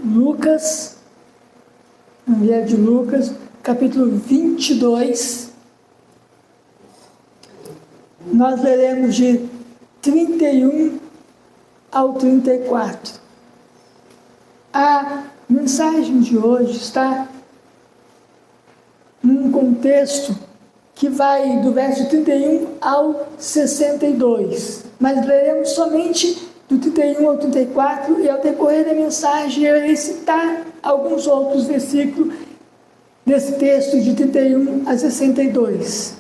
Lucas, Evangelho de Lucas, capítulo 22. Nós leremos de 31 ao 34. A mensagem de hoje está num contexto que vai do verso 31 ao 62. Mas leremos somente do 31 ao 34 e ao decorrer da mensagem eu irei citar alguns outros versículos desse texto de 31 a 62.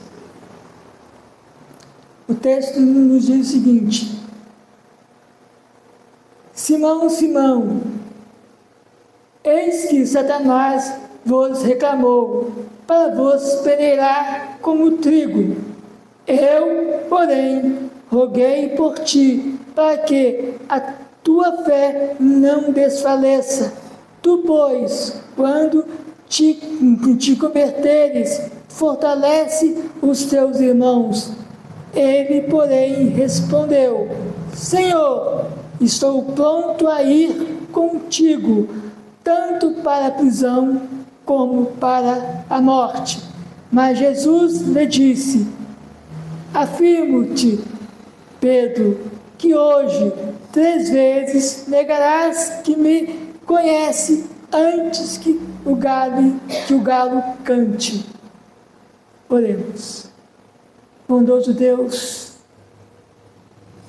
O texto nos diz o seguinte: Simão, Simão, eis que Satanás vos reclamou para vos peneirar como trigo. Eu, porém, roguei por ti, para que a tua fé não desfaleça. Tu, pois, quando te converteres, fortalece os teus irmãos. Ele, porém, respondeu: Senhor, estou pronto a ir contigo, tanto para a prisão como para a morte. Mas Jesus lhe disse: Afirmo-te, Pedro, que hoje 3 vezes negarás que me conhece antes que o galo cante. Oremos. Bondoso Deus,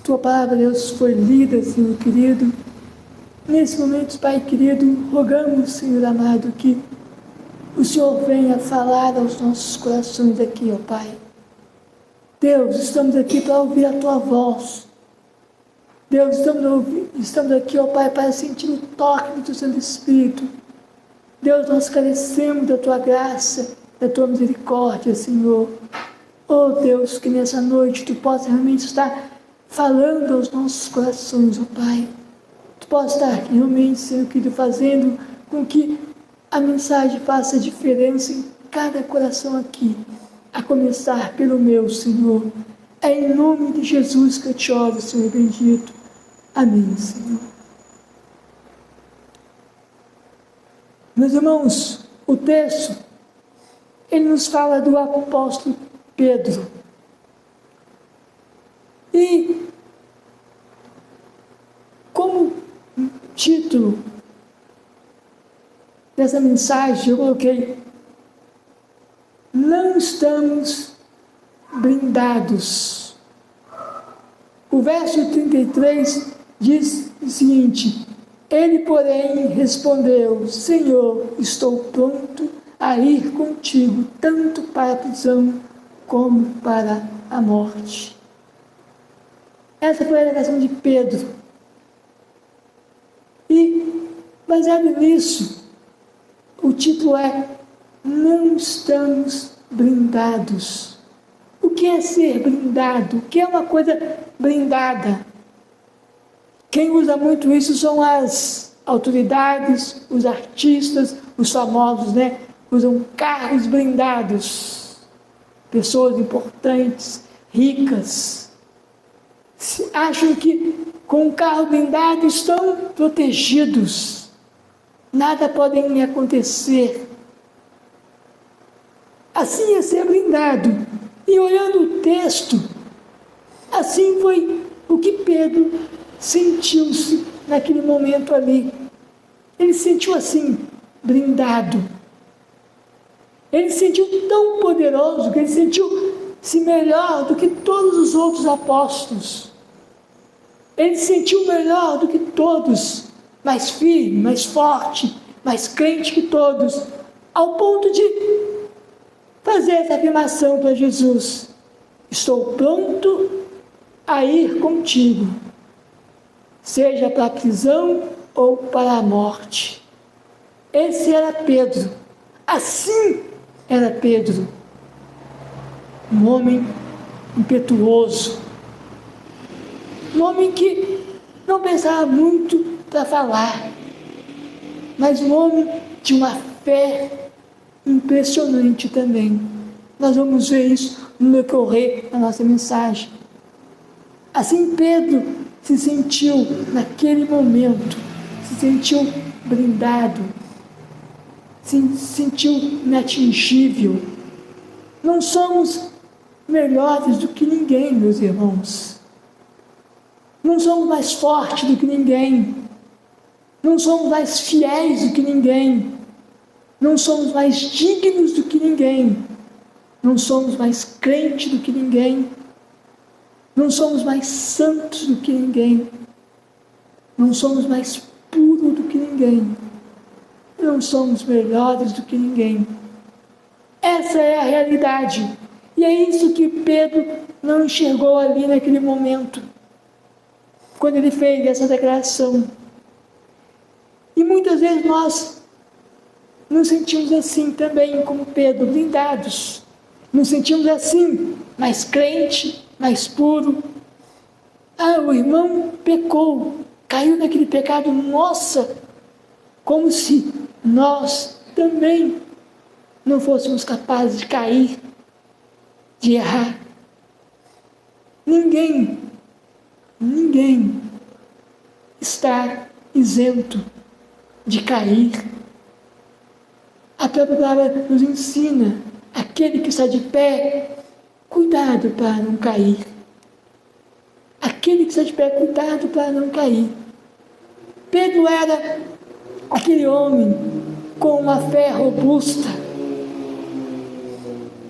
tua palavra, Deus, foi lida, Senhor querido. Nesse momento, Pai querido, rogamos, Senhor amado, que o Senhor venha falar aos nossos corações aqui, ó Pai. Deus, estamos aqui para ouvir a tua voz. Deus, estamos aqui, ó Pai, para sentir o toque do teu Santo Espírito. Deus, nós carecemos da tua graça, da tua misericórdia, Senhor. Oh Deus, que nessa noite tu possa realmente estar falando aos nossos corações, ó Pai. Tu possa estar realmente, Senhor querido, fazendo com que a mensagem faça diferença em cada coração aqui, a começar pelo meu, Senhor. É em nome de Jesus que eu te oro, Senhor bendito. Amém, Senhor. Meus irmãos, o texto, ele nos fala do apóstolo Pedro. E como título dessa mensagem eu coloquei: não estamos blindados. O verso 33 diz o seguinte: ele, porém, respondeu: Senhor, estou pronto a ir contigo, tanto para a prisão como para a morte. Essa foi a alegação de Pedro. E, baseado nisso, o título é: não estamos blindados. O que é ser blindado? O que é uma coisa blindada? Quem usa muito isso são as autoridades, os artistas, os famosos, né? Usam carros blindados. Pessoas importantes, ricas, acham que com o carro blindado estão protegidos. Nada pode lhe acontecer. Assim é ser blindado. E olhando o texto, assim foi o que Pedro sentiu-se naquele momento ali. Ele se sentiu assim, blindado. Ele se sentiu tão poderoso que ele sentiu-se melhor do que todos os outros apóstolos. Ele se sentiu melhor do que todos, mais firme, mais forte, mais crente que todos, ao ponto de fazer essa afirmação para Jesus: estou pronto a ir contigo, seja para a prisão ou para a morte. Esse era Pedro. Assim era Pedro, um homem impetuoso, um homem que não pensava muito para falar, mas um homem de uma fé impressionante também. Nós vamos ver isso no decorrer da nossa mensagem. Assim Pedro se sentiu naquele momento, se sentiu blindado, se sentiu inatingível. Não somos melhores do que ninguém, meus irmãos. Não somos mais fortes do que ninguém. Não somos mais fiéis do que ninguém. Não somos mais dignos do que ninguém. Não somos mais crentes do que ninguém. Não somos mais santos do que ninguém. Não somos mais puros do que ninguém. Não somos melhores do que ninguém. Essa é a realidade. E é isso que Pedro não enxergou ali naquele momento, quando ele fez essa declaração. E muitas vezes nós nos sentimos assim também, como Pedro, blindados. Nos sentimos assim, mais crente, mais puro. O irmão pecou, caiu naquele pecado, nossa, como se nós também não fôssemos capazes de cair, de errar. Ninguém está isento de cair. A própria palavra nos ensina, aquele que está de pé, cuidado para não cair. Aquele que está de pé, cuidado para não cair. Pedro era aquele homem com uma fé robusta,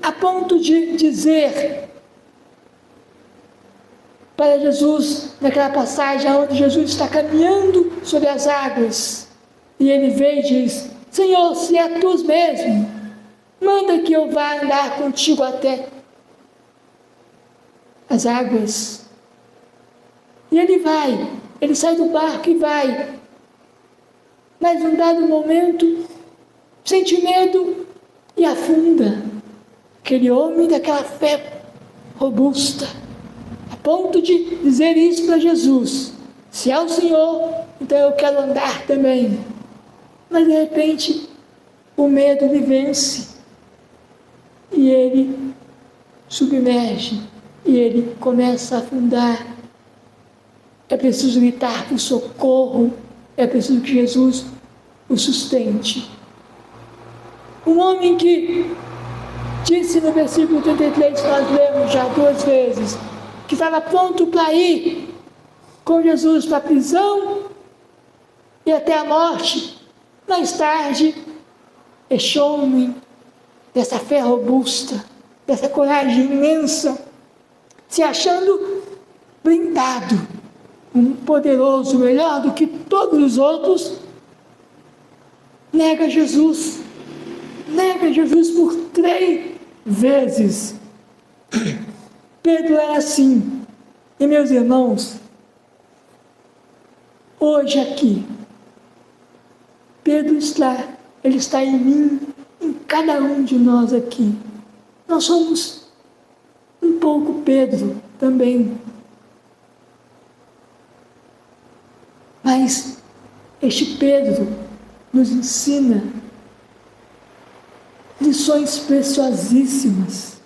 a ponto de dizer para Jesus, naquela passagem onde Jesus está caminhando sobre as águas, e ele vê e diz: Senhor, se é tu mesmo, manda que eu vá andar contigo até as águas. E ele vai, ele sai do barco e vai. Mas num dado momento, sente medo e afunda. Aquele homem daquela fé robusta, a ponto de dizer isso para Jesus: se é o Senhor, então eu quero andar também. Mas de repente, o medo lhe vence, e ele submerge, e ele começa a afundar. É preciso gritar por socorro, é preciso que Jesus o sustente. Um homem que disse no versículo 33, que nós lemos já 2 vezes, que estava pronto para ir com Jesus para a prisão e até a morte. Mais tarde, este homem, dessa fé robusta, dessa coragem imensa, se achando blindado, um poderoso, melhor do que todos os outros, nega Jesus por 3 vezes. Pedro era assim. E meus irmãos, hoje aqui, Pedro ele está em mim, em cada um de nós aqui. Nós somos um pouco Pedro também. Mas este Pedro nos ensina lições preciosíssimas.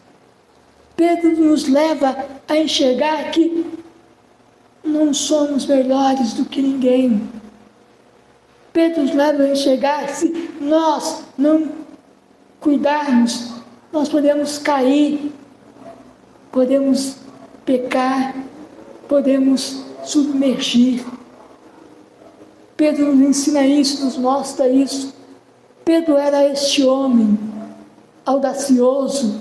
Pedro nos leva a enxergar que não somos melhores do que ninguém. Pedro nos leva a enxergar que se nós não cuidarmos, nós podemos cair, podemos pecar, podemos submergir. Pedro nos ensina isso, nos mostra isso. Pedro era este homem audacioso,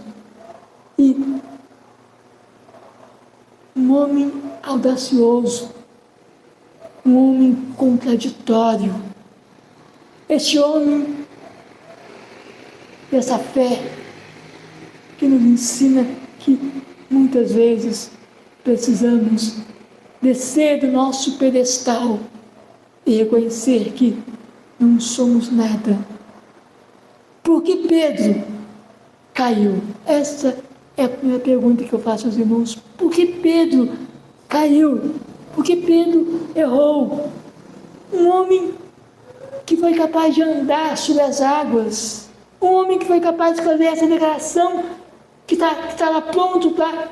e um homem audacioso, um homem contraditório. Este homem dessa fé que nos ensina que muitas vezes precisamos descer do nosso pedestal e reconhecer que não somos nada. Por que Pedro caiu? Essa é a primeira pergunta que eu faço aos irmãos. Por que Pedro caiu? Por que Pedro errou? Um homem que foi capaz de andar sobre as águas, um homem que foi capaz de fazer essa declaração, que estava pronto para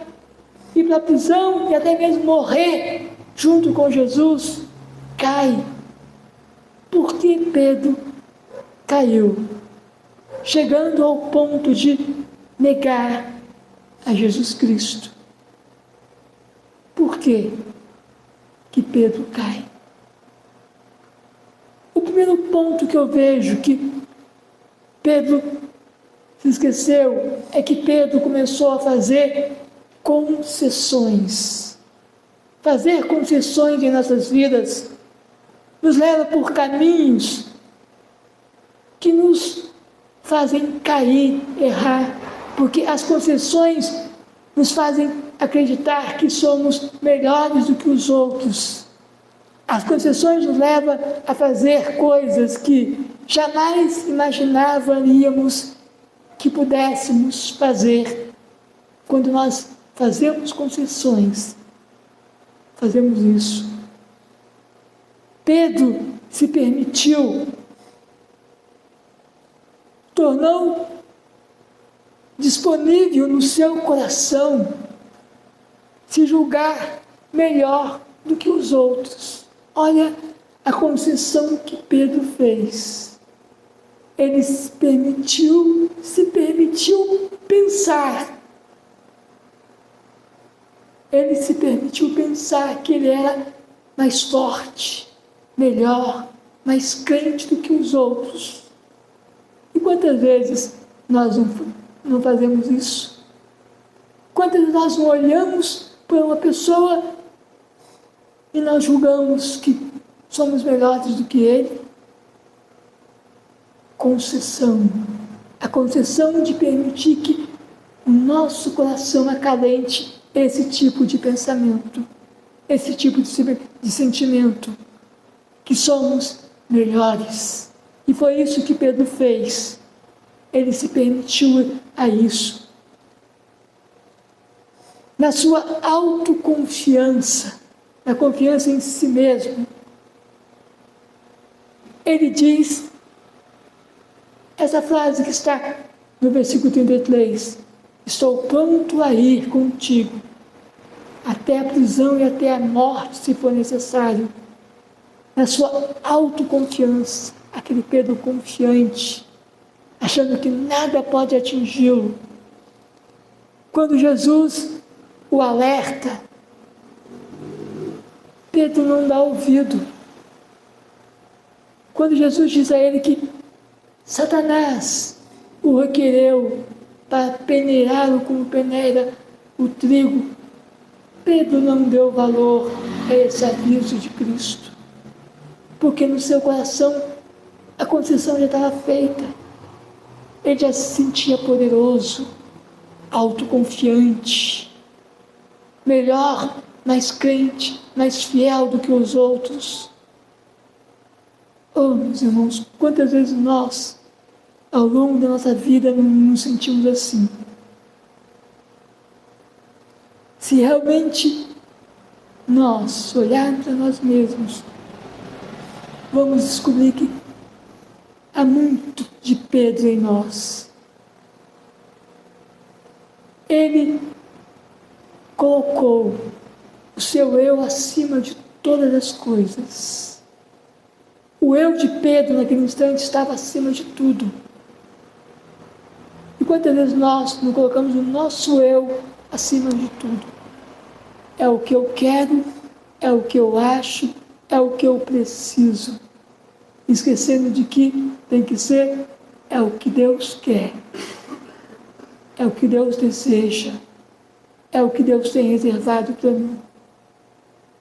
ir para a prisão e até mesmo morrer junto com Jesus, cai. por que Pedro caiu, chegando ao ponto de negar a Jesus Cristo. Por que Pedro cai? O primeiro ponto que eu vejo que Pedro se esqueceu é que Pedro começou a fazer concessões. Fazer concessões em nossas vidas nos leva por caminhos que nos fazem cair, errar, porque as concessões nos fazem acreditar que somos melhores do que os outros. As concessões nos levam a fazer coisas que jamais imaginaríamos que pudéssemos fazer. Quando nós fazemos concessões, fazemos isso. Pedro se permitiu, tornou disponível no seu coração se julgar melhor do que os outros. Olha a concessão que Pedro fez. Ele se permitiu pensar. Ele se permitiu pensar que ele era mais forte, melhor, mais crente do que os outros. E quantas vezes nós não fazemos isso? Quantas vezes nós não olhamos para uma pessoa e nós julgamos que somos melhores do que ele? Concessão. A concessão de permitir que o nosso coração acalente esse tipo de pensamento, esse tipo de sentimento, que somos melhores. E foi isso que Pedro fez. Ele se permitiu a isso. Na sua autoconfiança, na confiança em si mesmo, ele diz essa frase que está no versículo 33, estou pronto a ir contigo, até a prisão e até a morte, se for necessário. Na sua autoconfiança, aquele Pedro confiante, achando que nada pode atingi-lo. Quando Jesus o alerta, Pedro não dá ouvido. Quando Jesus diz a ele que Satanás o requereu para peneirá-lo como peneira o trigo, Pedro não deu valor a esse aviso de Cristo, porque no seu coração a concessão já estava feita. Ele já se sentia poderoso, autoconfiante, melhor, mais crente, mais fiel do que os outros. Oh, meus irmãos, quantas vezes nós, ao longo da nossa vida, não nos sentimos assim? Se realmente nós olharmos para nós mesmos, vamos descobrir que há muito de Pedro em nós. Ele colocou o seu eu acima de todas as coisas. O eu de Pedro, naquele instante, estava acima de tudo. E quantas vezes nós não colocamos o nosso eu acima de tudo? É o que eu quero, é o que eu acho, é o que eu preciso. Esquecendo de que tem que ser, é o que Deus quer, é o que Deus deseja, é o que Deus tem reservado para mim.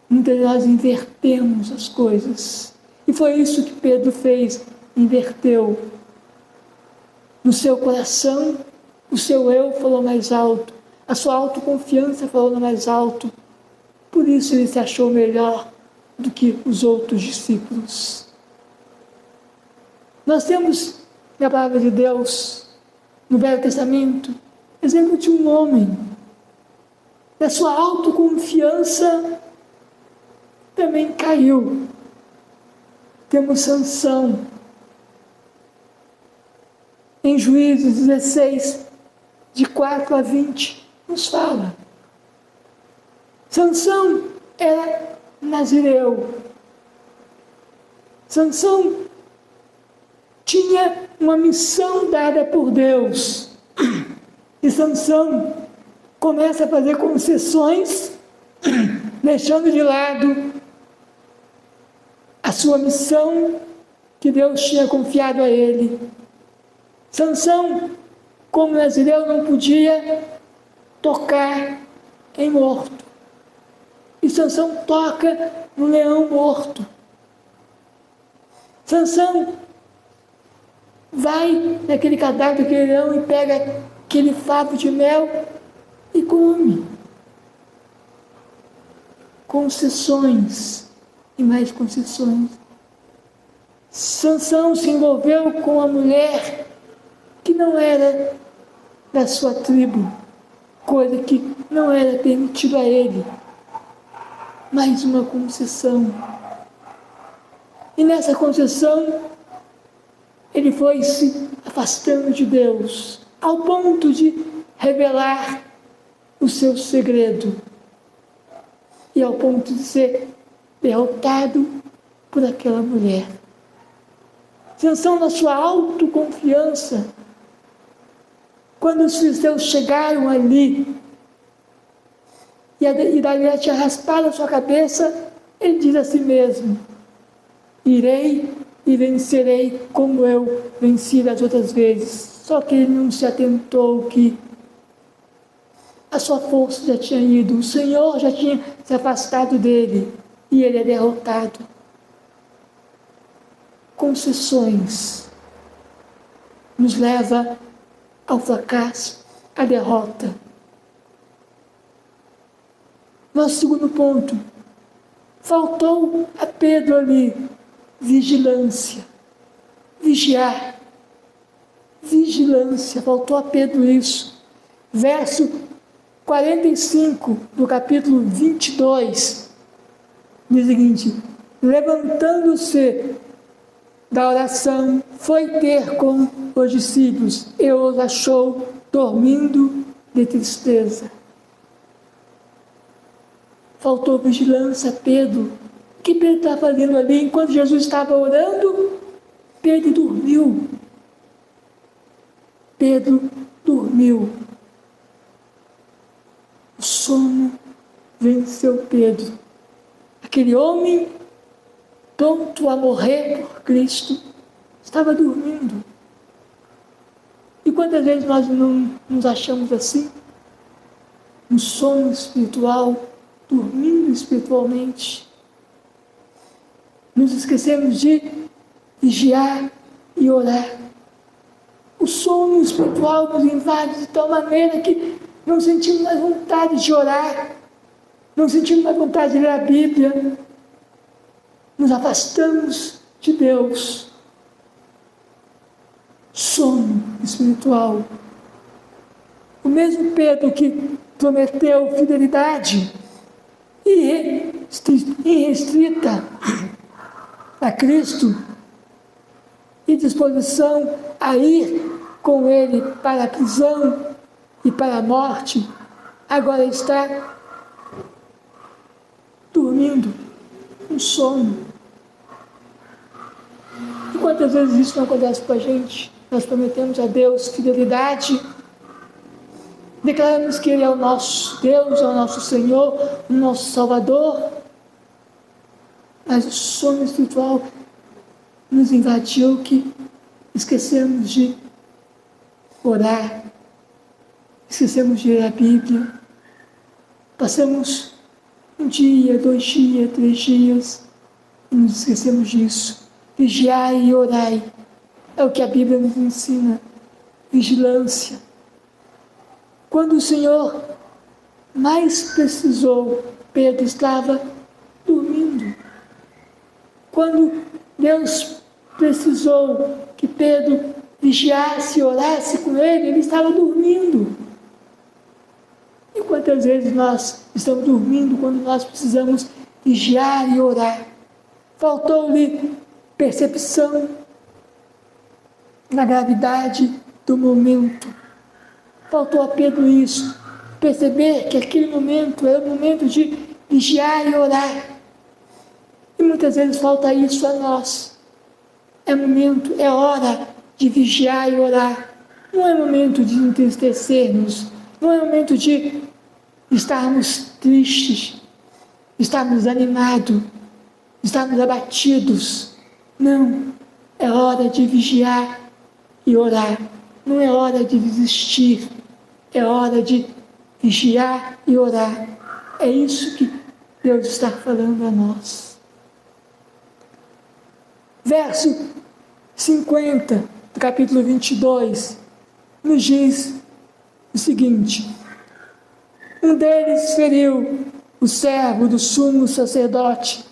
Muitas vezes nós invertemos as coisas. E foi isso que Pedro fez, inverteu. No seu coração, o seu eu falou mais alto, a sua autoconfiança falou mais alto. Por isso ele se achou melhor do que os outros discípulos. Nós temos na palavra de Deus, no Velho Testamento, exemplo de um homem. Na sua autoconfiança também caiu. Temos Sansão. Em Juízes 16, de 4 a 20, nos fala. Sansão era nazireu. Sansão tinha uma missão dada por Deus. E Sansão começa a fazer concessões, deixando de lado a sua missão que Deus tinha confiado a ele. Sansão, como nazireu, não podia tocar em morto. E Sansão toca no leão morto. Sansão vai naquele cadáver daquele leão e pega aquele favo de mel e come. Concessões e mais concessões. Sansão se envolveu com uma mulher que não era da sua tribo, coisa que não era permitida a ele. Mais uma concessão. E nessa concessão, ele foi se afastando de Deus, ao ponto de revelar o seu segredo. E ao ponto de ser derrotado por aquela mulher. Sansão, na sua autoconfiança, quando os filisteus chegaram ali, e Dalila tinha raspado a sua cabeça, ele diz a si mesmo: irei e vencerei como eu venci das outras vezes. Só que ele não se atentou que a sua força já tinha ido, o Senhor já tinha se afastado dele, e ele é derrotado. Concessões nos leva ao fracasso, à derrota. Nosso segundo ponto: faltou a Pedro ali vigilância, vigiar, vigilância, faltou a Pedro isso. Verso 45 do capítulo 22 diz o seguinte: levantando-se da oração, foi ter com os discípulos e os achou dormindo de tristeza. Faltou vigilância a Pedro. O que Pedro estava fazendo ali enquanto Jesus estava orando? Pedro dormiu. Pedro dormiu. O sono venceu Pedro. Aquele homem pronto a morrer por Cristo estava dormindo. E quantas vezes nós não nos achamos assim? Um sono espiritual, dormindo espiritualmente. Nos esquecemos de vigiar e orar. O sono espiritual nos invade de tal maneira que não sentimos mais vontade de orar, não sentimos mais vontade de ler a Bíblia, nos afastamos de Deus. Sono espiritual. O mesmo Pedro que prometeu fidelidade irrestrita a Cristo e disposição a ir com ele para a prisão e para a morte, agora está dormindo, um sono. E quantas vezes isso não acontece com a gente? Nós prometemos a Deus fidelidade, declaramos que Ele é o nosso Deus, é o nosso Senhor, o nosso Salvador, mas o sono espiritual nos invadiu que esquecemos de orar, esquecemos de ler a Bíblia, passamos um dia, 2 dias, 3 dias e nos esquecemos disso. Vigiai e orai, é o que a Bíblia nos ensina, vigilância. Quando o Senhor mais precisou, Pedro estava dormindo. Quando Deus precisou que Pedro vigiasse e orasse com ele, ele estava dormindo. E quantas vezes nós estamos dormindo quando nós precisamos vigiar e orar? Faltou-lhe percepção na gravidade do momento. Faltou a Pedro isso, perceber que aquele momento era o momento de vigiar e orar. E muitas vezes falta isso a nós. é hora de vigiar e orar. Não é momento de entristecermos, não é momento de estarmos tristes, estarmos animados, estarmos abatidos. Não, é hora de vigiar e orar. Não é hora de desistir, é hora de vigiar e orar. É isso que Deus está falando a nós. Verso 50 do capítulo 22 nos diz o seguinte: um deles feriu o servo do sumo sacerdote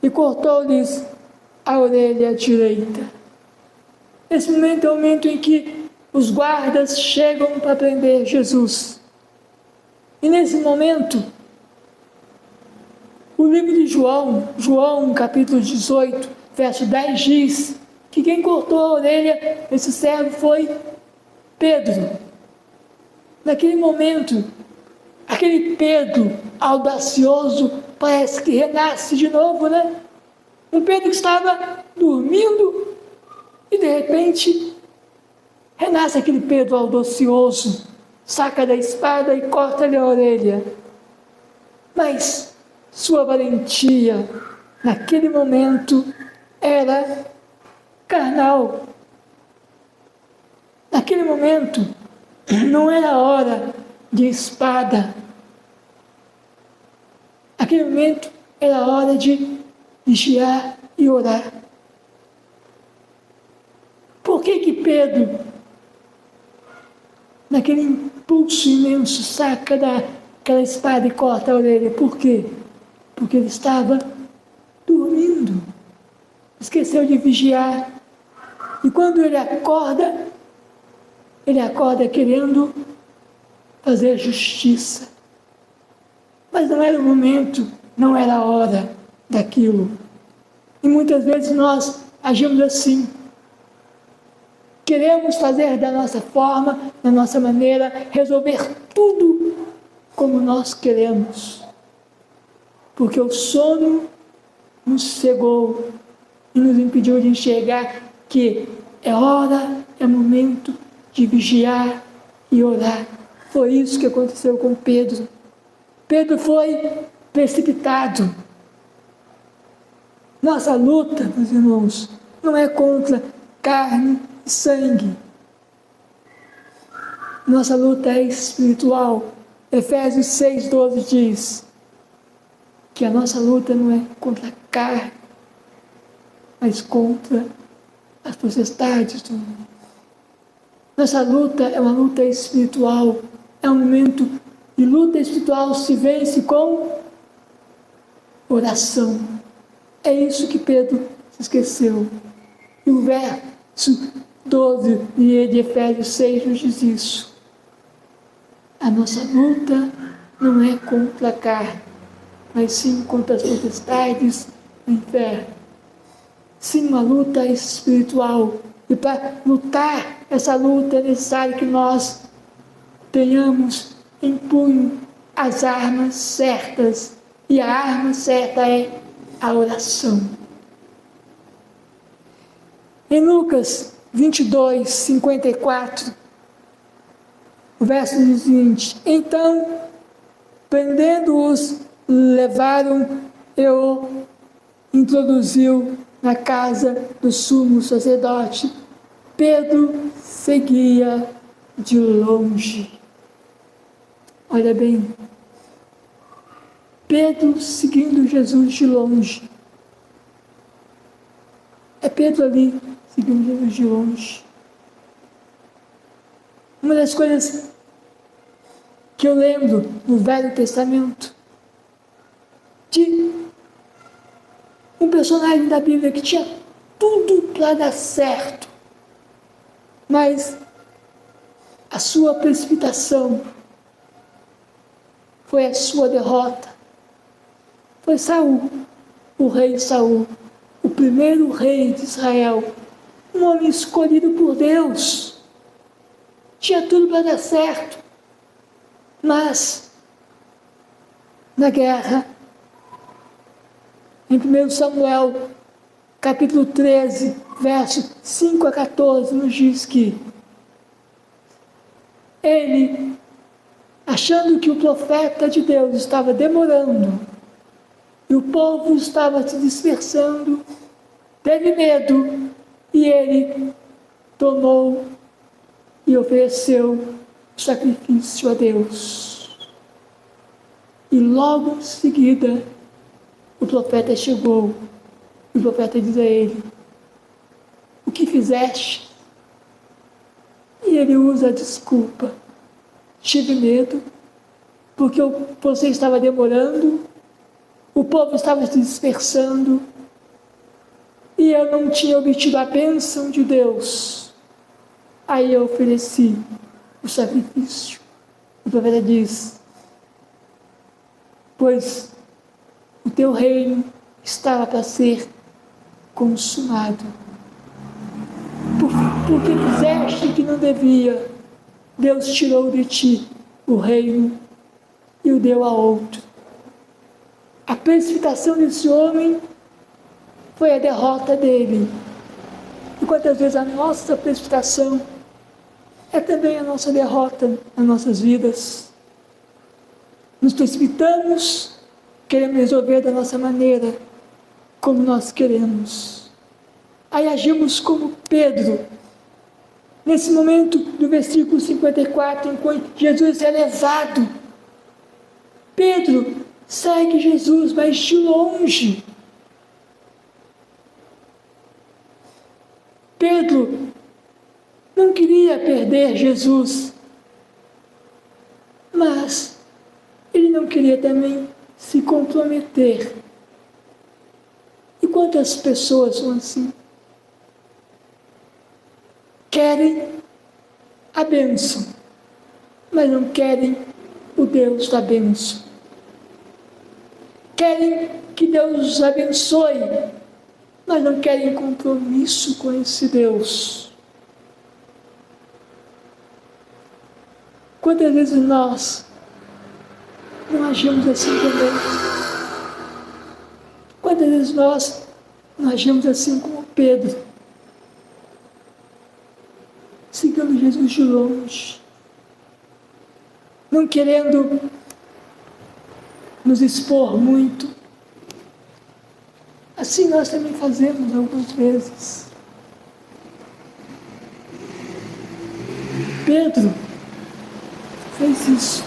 e cortou-lhes a orelha direita. Esse momento é o momento em que os guardas chegam para prender Jesus. E nesse momento, o livro de João, capítulo 18, verso 10, diz que quem cortou a orelha desse servo foi Pedro. Naquele momento, aquele Pedro audacioso parece que renasce de novo, né? Um Pedro que estava dormindo e de repente renasce aquele Pedro audacioso, saca da espada e corta-lhe a orelha. Mas sua valentia naquele momento era carnal. Naquele momento não era hora de espada. Naquele momento era hora de vigiar e orar. Por que Pedro, naquele impulso imenso, saca daquela espada e corta a orelha? Por quê? Porque ele estava dormindo. Esqueceu de vigiar. E quando ele acorda querendo fazer justiça. Mas não era o momento, não era a hora daquilo. E muitas vezes nós agimos assim. Queremos fazer da nossa forma, da nossa maneira, resolver tudo como nós queremos. Porque o sono nos cegou e nos impediu de enxergar que é hora, é momento de vigiar e orar. Foi isso que aconteceu com Pedro. Pedro foi precipitado. Nossa luta, meus irmãos, não é contra carne e sangue. Nossa luta é espiritual. Efésios 6,12 diz que a nossa luta não é contra a carne, mas contra as potestades do mundo. Nossa luta é uma luta espiritual, é um momento de luta espiritual, se vence com oração. É isso que Pedro se esqueceu. E o verso 12 de Efésios 6 nos diz isso. A nossa luta não é contra a carne, mas sim contra as potestades do inferno. Sim, uma luta espiritual. E para lutar essa luta é necessário que nós tenhamos em punho as armas certas. E a arma certa é a oração. Em Lucas 22, 54, o verso diz o seguinte: então, prendendo-os, levaram e o introduziu na casa do sumo sacerdote. Pedro seguia de longe. Olha bem, Pedro seguindo Jesus de longe. É Pedro ali seguindo Jesus de longe. Uma das coisas que eu lembro no Velho Testamento de um personagem da Bíblia que tinha tudo para dar certo, mas a sua precipitação foi a sua derrota. Foi Saul, o rei Saul, o primeiro rei de Israel, um homem escolhido por Deus. Tinha tudo para dar certo, mas na guerra, em 1 Samuel capítulo 13, versos 5 a 14, nos diz que ele, achando que o profeta de Deus estava demorando e o povo estava se dispersando, teve medo e ele tomou e ofereceu o sacrifício a Deus. E logo em seguida, o profeta chegou. E o profeta diz a ele: o que fizeste? E ele usa a desculpa: tive medo, porque você estava demorando, o povo estava se dispersando, e eu não tinha obtido a bênção de Deus. Aí eu ofereci o sacrifício. O profeta diz: pois o teu reino estava para ser consumado. Porque fizeste que não devia, Deus tirou de ti o reino e o deu a outro. A precipitação desse homem foi a derrota dele. E quantas vezes a nossa precipitação é também a nossa derrota nas nossas vidas. Nos precipitamos, queremos resolver da nossa maneira, como nós queremos. Aí agimos como Pedro. Nesse momento do versículo 54, enquanto Jesus é levado, Pedro segue Jesus, mas de longe. Pedro não queria perder Jesus, mas ele não queria também se comprometer. E quantas pessoas são assim? Querem a bênção, mas não querem o Deus da bênção. Querem que Deus os abençoe, mas não querem compromisso com esse Deus. Quantas vezes nós não agimos assim também? Quantas vezes nós não agimos assim como Pedro, seguindo Jesus de longe, não querendo nos expor muito? Assim nós também fazemos algumas vezes. Pedro fez isso.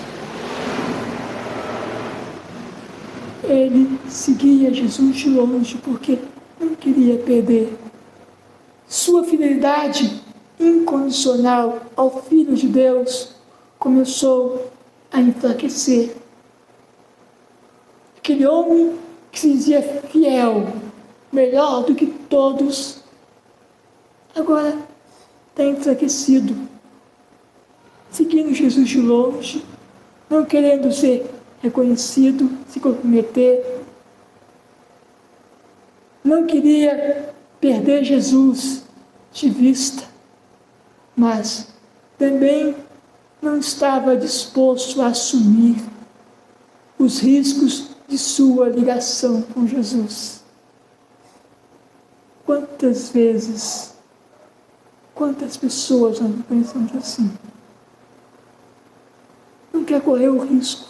Ele seguia Jesus de longe porque não queria perder. Sua fidelidade incondicional ao Filho de Deus começou a enfraquecer. Aquele homem que se dizia fiel, melhor do que todos, agora está enfraquecido, seguindo Jesus de longe, não querendo ser reconhecido, se comprometer. Não queria perder Jesus de vista, mas também não estava disposto a assumir os riscos de sua ligação com Jesus. Quantas vezes, quantas pessoas nós pensamos assim? Não quer correr o risco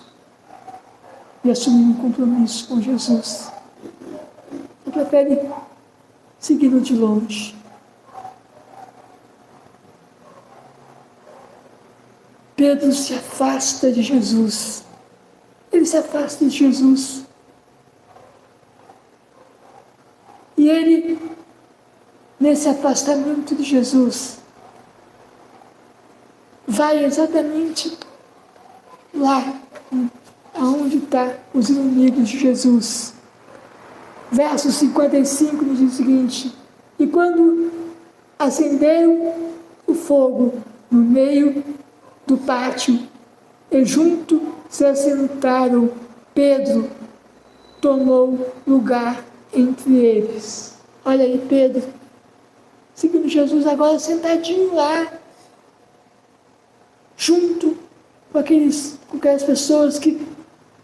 de assumir um compromisso com Jesus. Você prefere segui-lo de longe. Pedro se afasta de Jesus. Ele se afasta de Jesus. E ele, nesse afastamento de Jesus, vai exatamente lá aonde estão os inimigos de Jesus. Verso 55 nos diz o seguinte: e quando acenderam o fogo no meio do pátio, e junto se assentaram, Pedro tomou lugar entre eles. Olha aí, Pedro, seguindo Jesus agora sentadinho lá, junto com aquelas pessoas que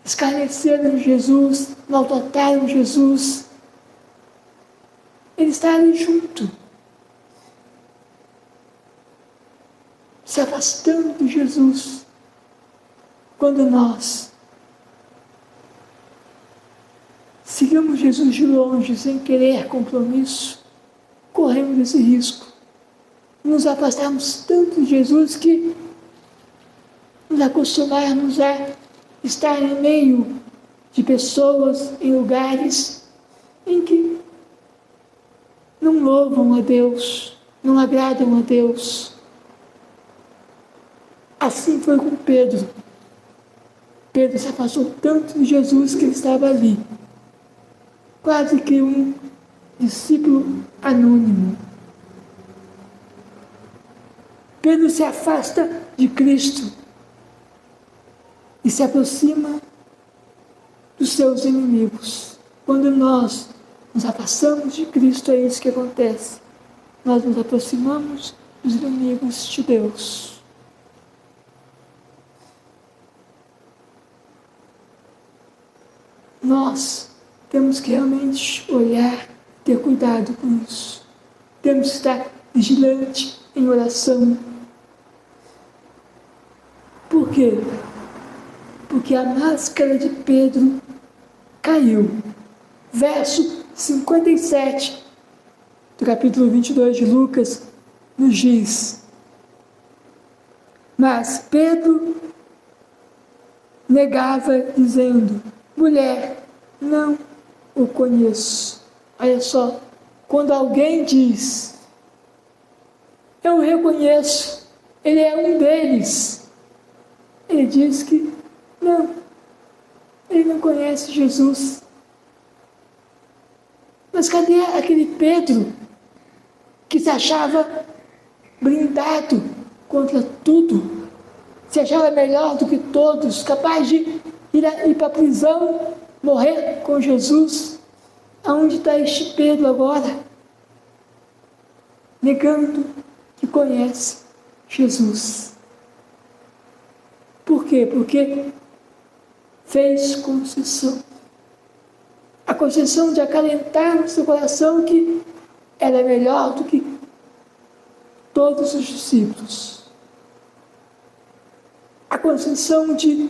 escarneceram Jesus, maltrataram Jesus. Ele está ali junto, se afastando de Jesus. Quando nós sigamos Jesus de longe, sem querer compromisso, corremos esse risco. Nos afastarmos tanto de Jesus que nos acostumarmos a estar em meio de pessoas, em lugares em que não louvam a Deus, não agradam a Deus. Assim foi com Pedro. Pedro se afastou tanto de Jesus que ele estava ali, quase que um discípulo anônimo. Pedro se afasta de Cristo e se aproxima dos seus inimigos. Quando nós nos afastamos de Cristo, é isso que acontece. Nós nos aproximamos dos inimigos de Deus. Nós temos que realmente olhar, ter cuidado com isso. Temos que estar vigilante em oração. Por quê? Porque a máscara de Pedro caiu. Verso 57 do capítulo 22 de Lucas nos diz: mas Pedro negava, dizendo: mulher, não o conheço. Olha só, quando alguém diz: eu o reconheço, ele é um deles, ele diz que não, ele não conhece Jesus. Mas cadê aquele Pedro que se achava blindado contra tudo, se achava melhor do que todos, capaz de ir para a prisão, morrer com Jesus? Aonde está este Pedro agora? Negando que conhece Jesus. Por quê? Porque fez concessão. A concessão de acalentar no seu coração que era melhor do que todos os discípulos. A concessão de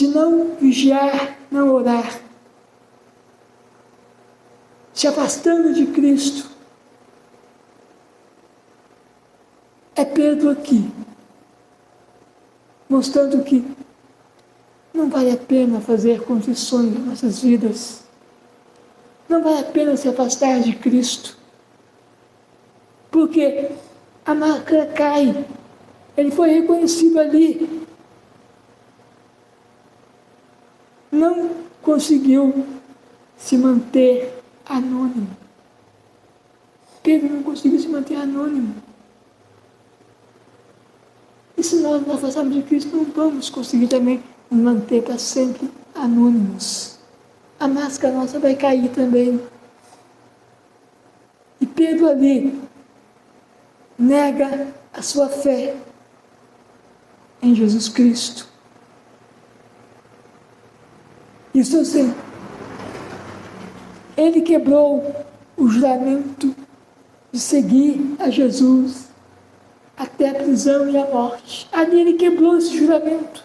não vigiar, não orar, se afastando de Cristo. É Pedro aqui, mostrando que não vale a pena fazer concessões em nossas vidas. Não vale a pena se afastar de Cristo. Porque a máscara cai. Ele foi reconhecido ali. Não conseguiu se manter anônimo. Pedro não conseguiu se manter anônimo. E se nós nos afastarmos de Cristo, não vamos conseguir também nos manter para sempre anônimos. A máscara nossa vai cair também. E Pedro ali nega a sua fé em Jesus Cristo. Isso assim, ele quebrou o juramento de seguir a Jesus até a prisão e a morte. Ali ele quebrou esse juramento.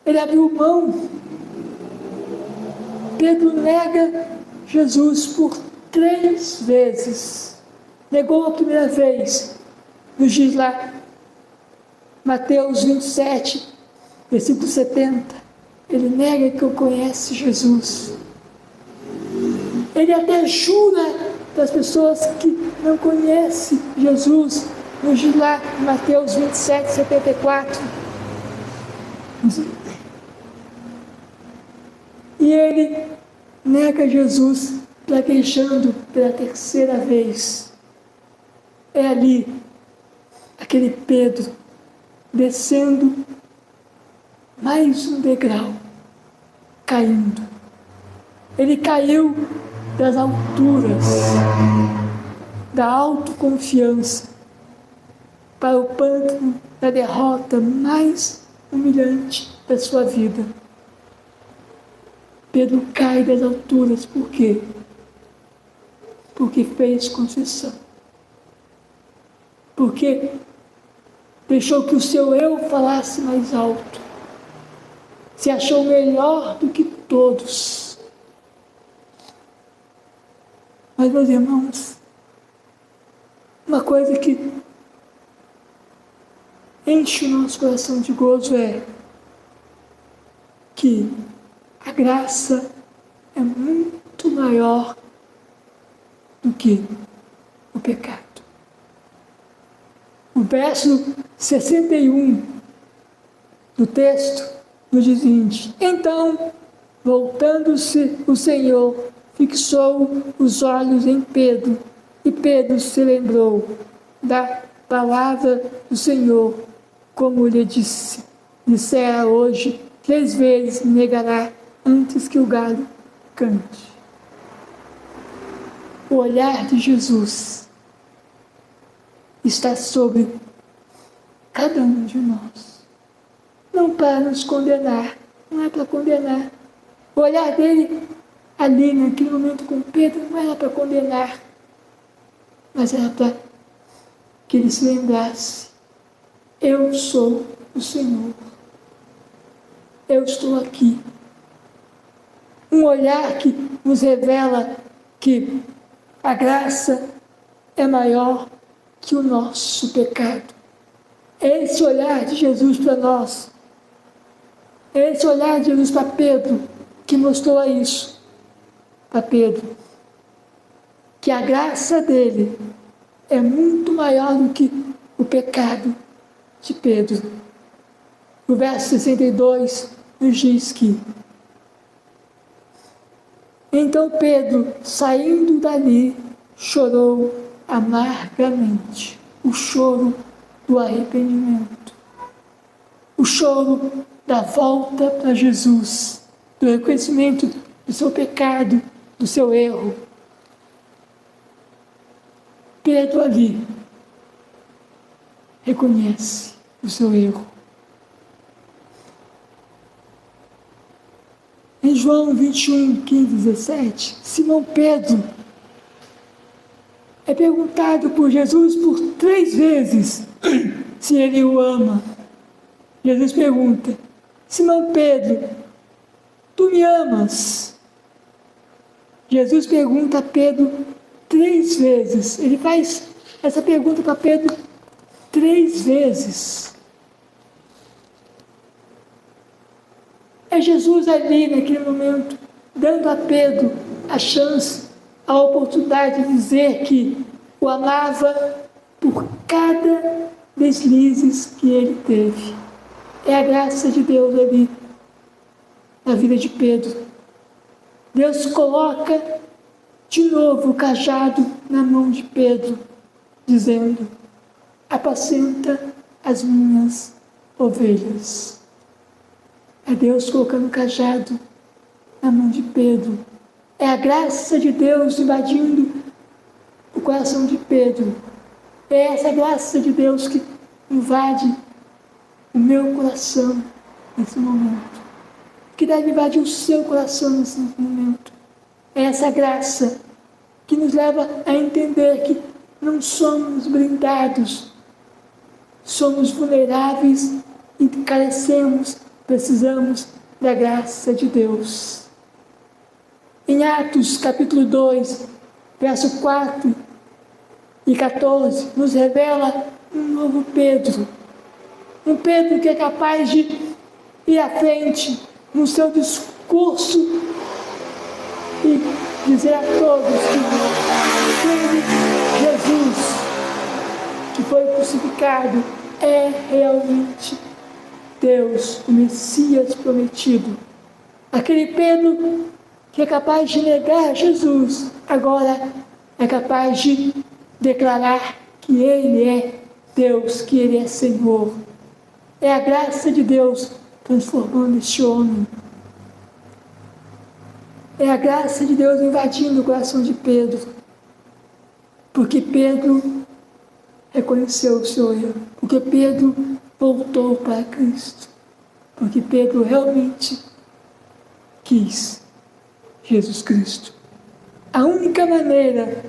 Ele abriu mão. Pedro nega Jesus por 3 vezes. Negou a primeira vez, nos diz lá, Mateus 27, versículo 70. Ele nega que eu conhece Jesus. Ele até jura das pessoas que não conhecem Jesus, nos diz lá, Mateus 27, 74. E ele nega Jesus, plaquejando pela 3ª vez. É ali, aquele Pedro, descendo mais um degrau, caindo. Ele caiu das alturas, da autoconfiança, para o pântano da derrota mais humilhante da sua vida. Pedro cai das alturas. Por quê? Porque fez confissão. Porque deixou que o seu eu falasse mais alto. Se achou melhor do que todos. Mas, meus irmãos, uma coisa que enche o nosso coração de gozo é que a graça é muito maior do que o pecado. O verso 61 do texto nos diz o seguinte: então, voltando-se o Senhor, fixou os olhos em Pedro, e Pedro se lembrou da palavra do Senhor, como lhe dissera hoje, 3 vezes me negará antes que o galo cante. O olhar de Jesus está sobre cada um de nós. Não para nos condenar, não é para condenar. O olhar dele ali, naquele momento com Pedro, não era para condenar, mas era para que ele se lembrasse: eu sou o Senhor. Eu estou aqui. Um olhar que nos revela que a graça é maior que o nosso pecado. É esse olhar de Jesus para nós. É esse olhar de Jesus para Pedro que mostrou isso para Pedro. Que a graça dele é muito maior do que o pecado de Pedro. No verso 62 nos diz que: então Pedro, saindo dali, chorou amargamente. O choro do arrependimento. O choro da volta para Jesus, do reconhecimento do seu pecado, do seu erro. Pedro ali reconhece o seu erro. Em João 21, 15, 17, Simão Pedro é perguntado por Jesus por 3 vezes se ele o ama. Jesus pergunta: Simão Pedro, tu me amas? Jesus pergunta a Pedro 3 vezes. Ele faz essa pergunta para Pedro 3 vezes. É Jesus ali, naquele momento, dando a Pedro a chance, a oportunidade de dizer que o amava por cada deslizes que ele teve. É a graça de Deus ali, na vida de Pedro. Deus coloca de novo o cajado na mão de Pedro, dizendo: apacenta as minhas ovelhas. É Deus colocando o cajado na mão de Pedro. É a graça de Deus invadindo o coração de Pedro. É essa graça de Deus que invade o meu coração nesse momento, que deve invadir o seu coração nesse momento. É essa graça que nos leva a entender que não somos blindados, somos vulneráveis e carecemos, precisamos da graça de Deus. Em Atos capítulo 2, verso 4 e 14, nos revela um novo Pedro. Um Pedro que é capaz de ir à frente no seu discurso e dizer a todos que Jesus, que foi crucificado, é realmente Deus, o Messias prometido. Aquele Pedro que é capaz de negar Jesus, agora é capaz de declarar que Ele é Deus, que Ele é Senhor. É a graça de Deus transformando este homem. É a graça de Deus invadindo o coração de Pedro. Porque Pedro reconheceu o seu erro. Porque Pedro voltou para Cristo. Porque Pedro realmente quis Jesus Cristo. A única maneira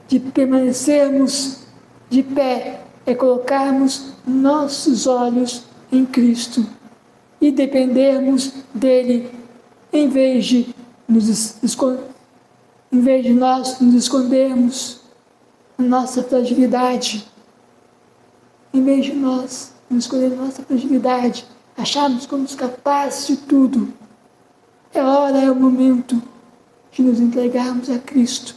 de permanecermos de pé é colocarmos nossos olhos em Cristo e dependermos dele, em vez de nós nos escondermos na nossa fragilidade, em vez de nós nos escondermos na nossa fragilidade, acharmos que somos capazes de tudo, é o momento de nos entregarmos a Cristo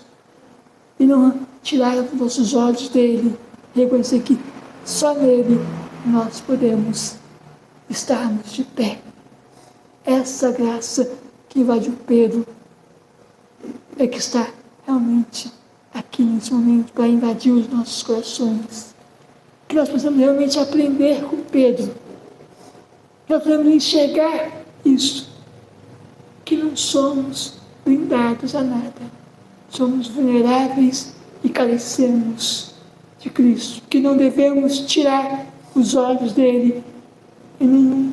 e não tirarmos nossos olhos dele, reconhecer que só nele nós podemos estarmos de pé. Essa graça que invadiu Pedro é que está realmente aqui nesse momento para invadir os nossos corações. Que nós possamos realmente aprender com Pedro. Que nós possamos enxergar isso. Que não somos blindados a nada. Somos vulneráveis e carecemos de Cristo. Que não devemos tirar os olhos dele em nenhum